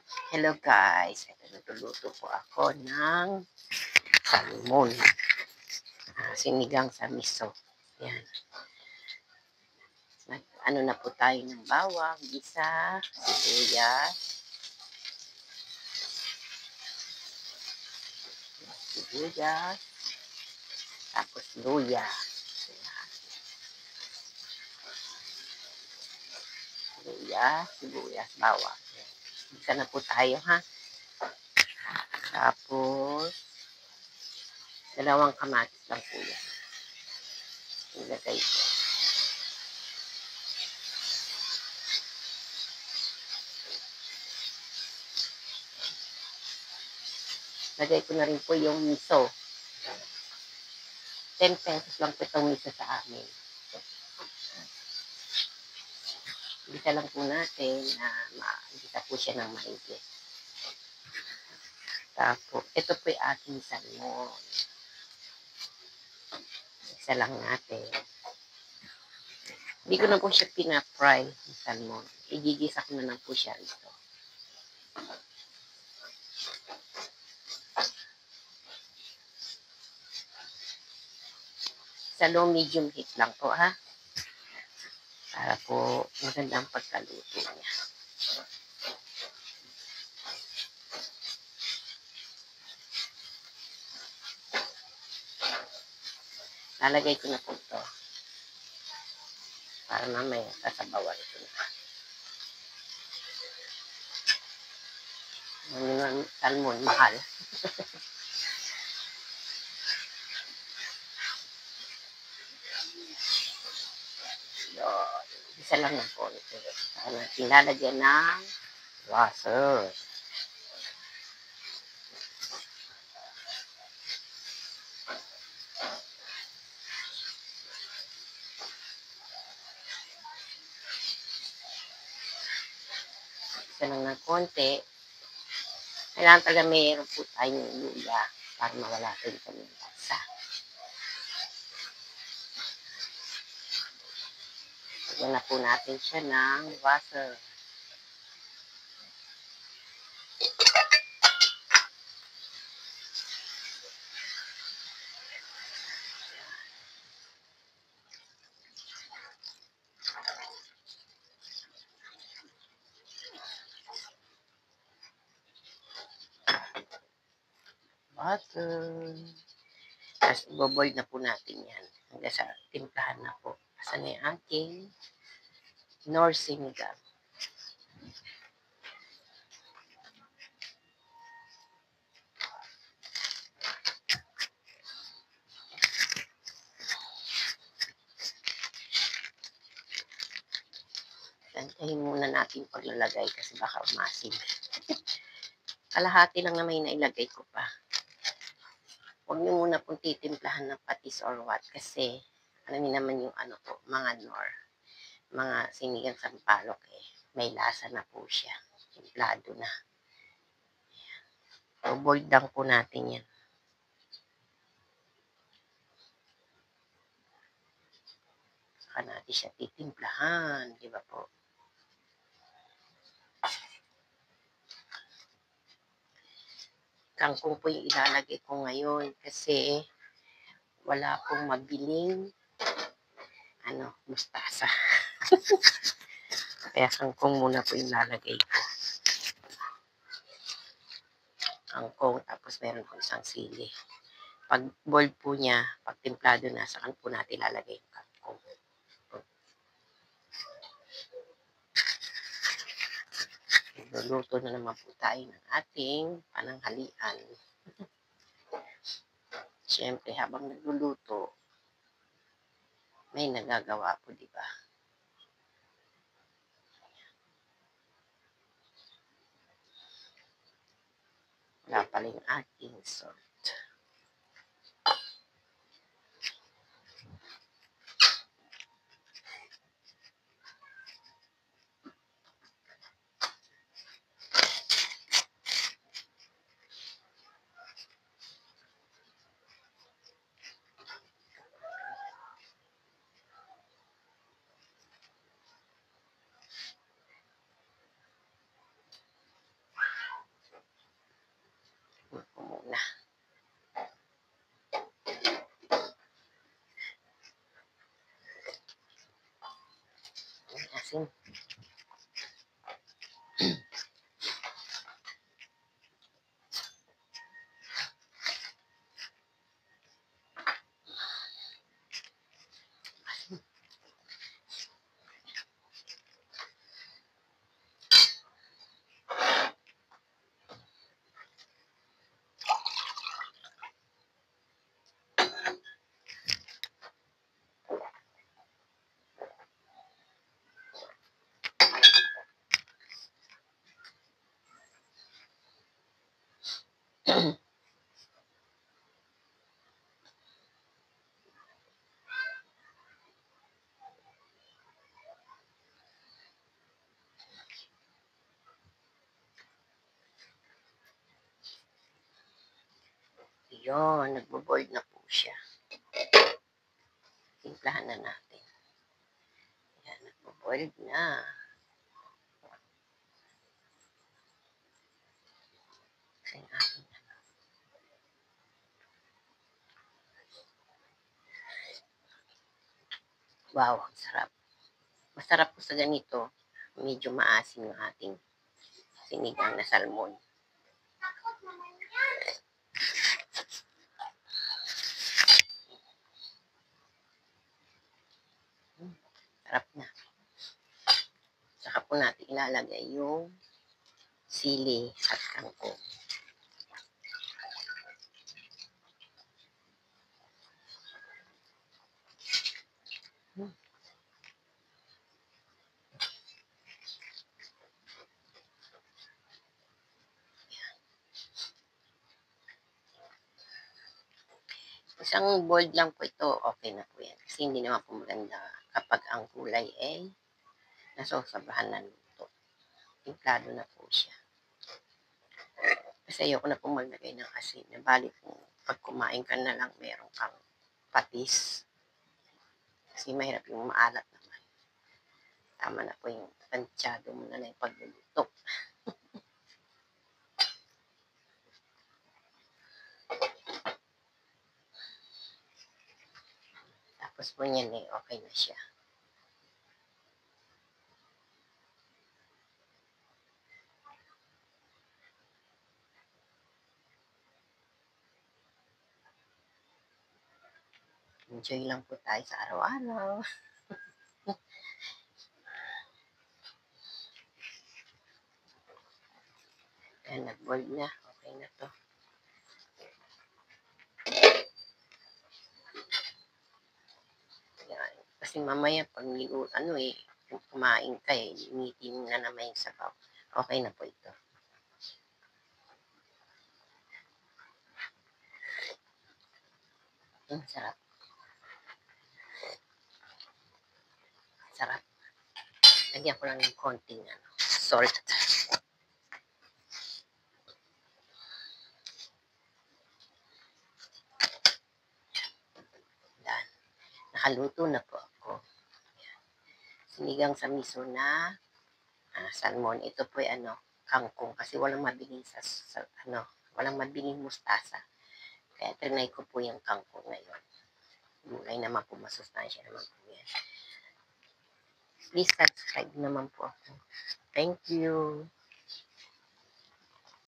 Hello guys, ito nagluluto po ako ng salmon. Sinigang sa miso. Yan. Ano na po tayo ng bawang, gisa, sibuyas, tapos luya. Luya, sibuyas, bawang. Gisa na po tayo ha. Tapos, dalawang kamatis lang po yan. Ilagay ko. Lagay ko na rin po yung miso. 10 pesos lang po itong miso sa amin. Gisa lang po natin na gisa po siya ng maigi. Tapos, ito po yung ating salmon. Isa lang natin. Hindi ko na po siya pina-fry yung salmon. Igigisa ko na lang po siya rito. Sa low medium heat lang po ha. Para po magandang pagkaluto niya. Lalagay ko na po ito. Para mamaya sasabawan ito na. Ano salmon, mahal. Isa lang ng konti. Saka natin lalagyan ng water. Isa lang ng konti. Kailangan talaga mayroon po tayong luya para mawala ito yung kanyang lasa. Lagyan na po natin siya ng water. Water. Tapos, boboil na po natin yan. Hanggang sa timplahan na po. Asan na yung ating Nor sinigang. Tantahin muna natin paglalagay kasi baka umasim. Kalahati lang naman yung nailagay ko pa. Huwag niyo muna pong titimplahan ng patis or what kasi alam niyo naman yung ano po, mga Nor, mga sinigang sampalok may lasa na po siya. Timplado na. So, boiled lang po natin yan. Saka natin siya titimplahan, di ba po? Kangkong po yung ilalagay ko ngayon kasi wala pong mabiling mustasa. Kaya kangkong muna po yung lalagay ko. Kangkong, tapos meron po isang sili. Pag boiled po niya, pag timplado na, saan po natin lalagay yung kangkong. Luluto na naman po tayo ng ating pananghalian. Siyempre, habang nagluluto, may nagagawa po, di ba? Wala pala yung ating salt. Yun, nagbo-boiled na po siya. Timplahan na natin. Yan, nagbo-boiled na. Kasi ating wow, ang sarap. Masarap po sa ganito. Medyo maasim yung ating sinigang na salmon. Sarap na. Saka po natin ilalagay yung sili at kangkong. Isang boiled lang po ito, okay na po yan. Kasi hindi naman po maganda kapag ang kulay ay nasosobrahan na luto. Timplado na po siya. Kasi ayoko na po maglagay ng asin. Bali po, pag kumain ka na lang, meron kang patis. Kasi mahirap yung maalat naman. Tama na po yung tansyado mo na lang yung pagluluto. Tapos po yan eh, okay na siya. Enjoy lang po tayo sa araw-araw. Ayan, nag-boiled na. Okay na to. Yan. Kasi mamaya pag kumain ka eh, limitin na naman yung sabaw. Okay na po ito. Sarap. Sarap. Lagyan ko lang ng konting salt. Yan. Nakaluto na po ako. Yan. Sinigang sa miso na salmon. Ito po ay kangkong kasi walang mabiling walang mabiling mustasa. Kaya trinay ko po yung kangkong ngayon. Gulay naman po, masustansya naman po yan. Please subscribe naman po ako. Thank you.